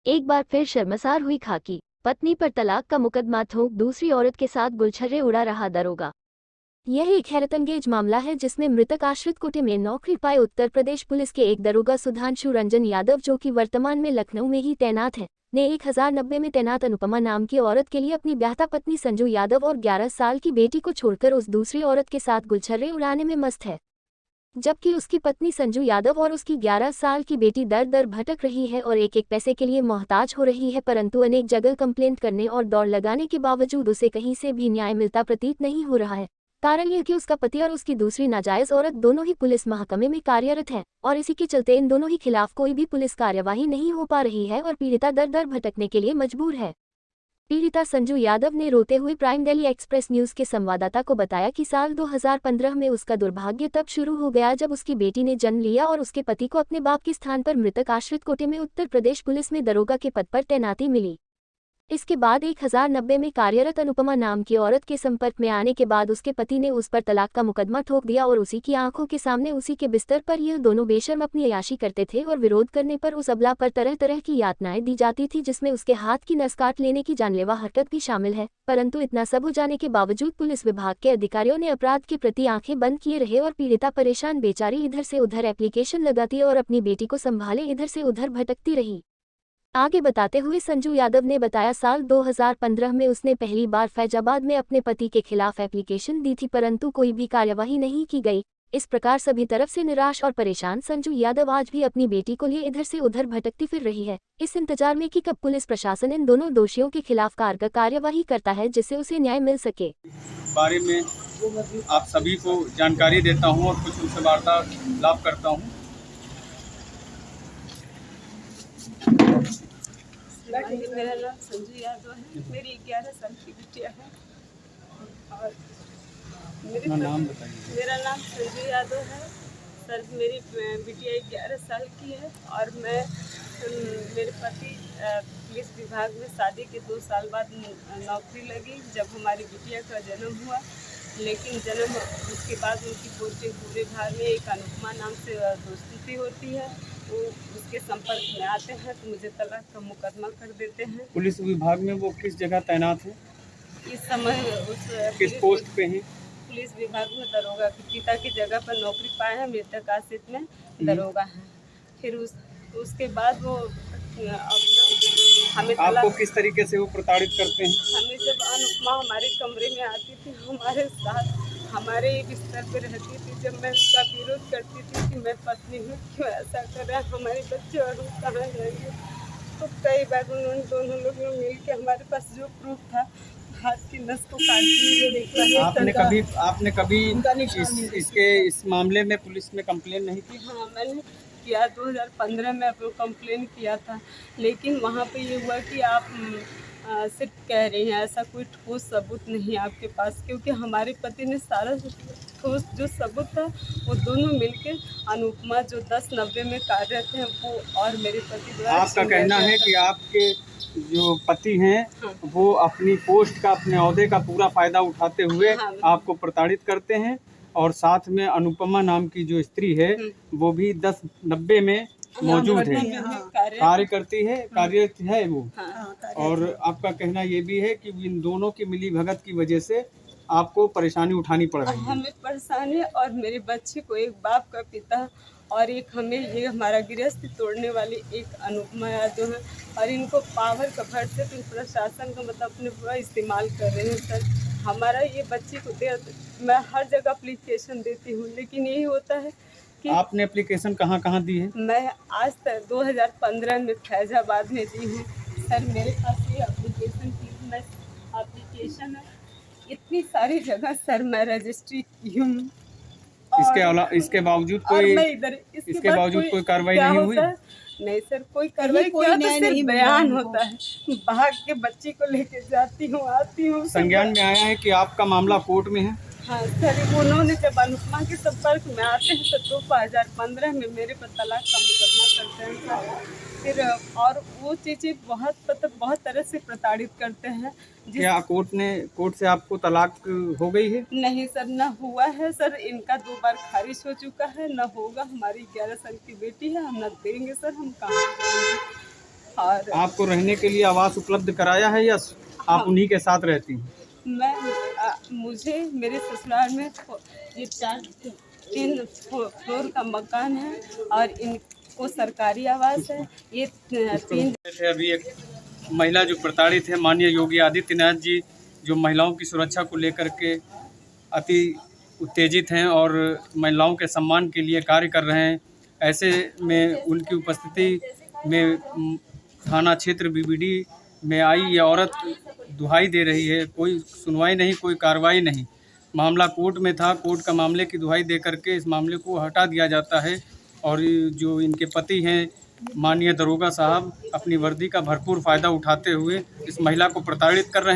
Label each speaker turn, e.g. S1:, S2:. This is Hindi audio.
S1: एक बार फिर शर्मसार हुई खाकी, पत्नी पर तलाक का मुकदमा ठोक दूसरी औरत के साथ गुलछर्रे उड़ा रहा दरोगा। यह एक हैरतअंगेज मामला है जिसमें मृतक आश्रित कोटे में नौकरी पाए उत्तर प्रदेश पुलिस के एक दरोगा सुधांशु रंजन यादव, जो कि वर्तमान में लखनऊ में ही तैनात है, ने 1090 में तैनात अनुपमा नाम की औरत के लिए अपनी ब्याहता पत्नी संजू यादव और 11 साल की बेटी को छोड़कर उस दूसरी औरत के साथ गुलछर्रे उड़ाने में मस्त है। जबकि उसकी पत्नी संजू यादव और उसकी 11 साल की बेटी दर दर भटक रही है और एक एक पैसे के लिए मोहताज हो रही है, परंतु अनेक जगह कंप्लेंट करने और दौड़ लगाने के बावजूद उसे कहीं से भी न्याय मिलता प्रतीत नहीं हो रहा है। कारण यह कि उसका पति और उसकी दूसरी नाजायज औरत दोनों ही पुलिस महकमे में कार्यरत हैं और इसी के चलते इन दोनों ही खिलाफ कोई भी पुलिस कार्यवाही नहीं हो पा रही है और पीड़िता दर दर भटकने के लिए मजबूर है। पीड़िता संजू यादव ने रोते हुए प्राइम दिल्ली एक्सप्रेस न्यूज के संवाददाता को बताया कि साल 2015 में उसका दुर्भाग्य तब शुरू हो गया जब उसकी बेटी ने जन्म लिया और उसके पति को अपने बाप के स्थान पर मृतक आश्रित कोटे में उत्तर प्रदेश पुलिस में दरोगा के पद पर तैनाती मिली। इसके बाद 1090 में कार्यरत अनुपमा नाम की औरत के संपर्क में आने के बाद उसके पति ने उस पर तलाक का मुकदमा ठोक दिया और उसी की आंखों के सामने उसी के बिस्तर पर यह दोनों बेशर्म अपनी अय्याशी करते थे और विरोध करने पर उस अबला पर तरह तरह की यातनाएं दी जाती थी, जिसमें उसके हाथ की नस काट लेने की जानलेवा हरकत भी शामिल है। परंतु इतना सब हो जाने के बावजूद पुलिस विभाग के अधिकारियों ने अपराध के प्रति आंखें बंद किए रहे और पीड़िता परेशान बेचारी इधर से उधर एप्लीकेशन लगाती और अपनी बेटी को संभाले इधर से उधर भटकती रही। आगे बताते हुए संजू यादव ने बताया, साल 2015 में उसने पहली बार फैजाबाद में अपने पति के खिलाफ एप्लीकेशन दी थी, परंतु कोई भी कार्यवाही नहीं की गई। इस प्रकार सभी तरफ से निराश और परेशान संजू यादव आज भी अपनी बेटी को लिए इधर से उधर भटकती फिर रही है, इस इंतजार में कि कब पुलिस प्रशासन इन दोनों दोषियों के खिलाफ कारगर कार्यवाही करता है जिससे उसे न्याय मिल सके।
S2: बारे में आप सभी को जानकारी देता हूँ और कुछ उनसे वार्तालाप करता हूँ।
S3: मेरा नाम संजू यादव है, मेरी 11 साल की बिटिया है और
S2: नाम बताइए।
S3: मेरा नाम संजू यादव है सर। मेरी बिटिया 11 साल की है और मेरे पति पुलिस विभाग में शादी के 2 साल बाद नौकरी लगी जब हमारी बिटिया का जन्म हुआ, लेकिन जन्म उसके बाद उनकी पूरे भार में एक अनुपमा नाम से दोस्ती होती है, वो उसके संपर्क में आते हैं तो मुझे तलाक का मुकदमा कर देते हैं।
S2: पुलिस विभाग में वो किस जगह तैनात है?
S3: इस समय
S2: किस पोस्ट पे हैं?
S3: पुलिस विभाग में दरोगा की पिता की जगह पर नौकरी पाए हैं, मृतक आश्रित में दरोगा हैं। फिर उसके बाद वो हमें
S2: आपको किस तरीके से वो प्रताड़ित करते हैं?
S3: हमें जब अनुपमा हमारे कमरे में आती थी, हमारे साथ हमारे बिस्तर पे रहती थी, जब मैं उसका विरोध करती थी कि मैं पत्नी हूँ, क्यों ऐसा कर रहा है, हमारे बच्चे और वो कहाँ जाएंगे, तो कई बार उन्होंने दोनों लोग मिल के हमारे पास जो प्रूफ था हाथ की नस को काटती।
S2: आपने कभी इस मामले में पुलिस में कंप्लेन नहीं की?
S3: हाँ, मैंने किया 2015 में अपना कंप्लेन किया था, लेकिन वहाँ पे ये हुआ कि आप सिर्फ कह रही हैं, ऐसा कोई ठोस सबूत नहीं आपके पास, क्योंकि हमारे पति ने सारा ठोस जो सबूत था वो दोनों मिलके अनुपमा जो 1090 में कार्यरत हैं वो और मेरे पति द्वारा।
S2: आपका कहना है कि आपके जो पति हैं
S3: हाँ,
S2: वो अपनी पोस्ट का, अपने ओहदे का पूरा फायदा उठाते हुए
S3: हाँ,
S2: आपको प्रताड़ित करते हैं और साथ में अनुपमा नाम की जो स्त्री है वो भी 1090 में मौजूद है, कार्य करती है, कार्यरत है वो। और आपका कहना ये भी है कि इन दोनों की मिली भगत की वजह से आपको परेशानी उठानी पड़ रही है।
S3: हमें परेशानी और मेरे बच्चे को एक बाप का पिता और एक हमें ये हमारा गृहस्थी तोड़ने वाली एक अनुपमा यादव है, और इनको पावर का भर से प्रशासन का मतलब अपने पूरा इस्तेमाल कर रहे हैं सर। हमारा ये बच्चे को मैं हर जगह एप्लीकेशन देती हूँ, लेकिन यही होता है कि
S2: आपने एप्लीकेशन कहाँ दी है?
S3: मैं आज तक 2015 में फैजाबाद में दी हूँ सर। मेरे पास ये एप्लीकेशन है इतनी सारी जगह सर, मैं रजिस्ट्री की हूँ।
S2: इसके बावजूद कोई कार्रवाई नहीं हुई?
S3: नहीं सर, कोई कार्रवाई क्या, तो सिर्फ बयान होता है। भाग के बच्ची को लेके जाती हूँ, आती हूँ।
S2: संज्ञान में आया है कि आपका मामला कोर्ट में है?
S3: हाँ सर, उन्होंने जब अनुपमा के संपर्क में आते हैं तो 2015 में मेरे पर तलाक का मुकदमा करते हैं सर। फिर और वो चीज़ें बहुत तरह से प्रताड़ित करते हैं।
S2: क्या कोर्ट से आपको तलाक हो गई है?
S3: नहीं सर, न हुआ है सर, इनका 2 बार खारिज हो चुका है, न होगा। हमारी 11 साल की बेटी है, हम न देंगे सर, हम कहाँ देंगे। और
S2: आपको रहने के लिए आवास उपलब्ध कराया है या आप उन्हीं के साथ रहती हैं?
S3: मुझे मेरे ससुराल में ये 3 फ्लोर का मकान है और इनको सरकारी आवास है। ये 3
S2: अभी एक महिला जो प्रताड़ित है, माननीय योगी आदित्यनाथ जी जो महिलाओं की सुरक्षा को लेकर के अति उत्तेजित हैं और महिलाओं के सम्मान के लिए कार्य कर रहे हैं। ऐसे में उनकी उपस्थिति में थाना क्षेत्र बीबीडी में आई ये औरत दुहाई दे रही है। कोई सुनवाई नहीं, कोई कार्रवाई नहीं। मामला कोर्ट में था, कोर्ट का मामले की दुहाई दे करके इस मामले को हटा दिया जाता है और जो इनके पति हैं माननीय दरोगा साहब अपनी वर्दी का भरपूर फ़ायदा उठाते हुए इस महिला को प्रताड़ित कर रहे हैं।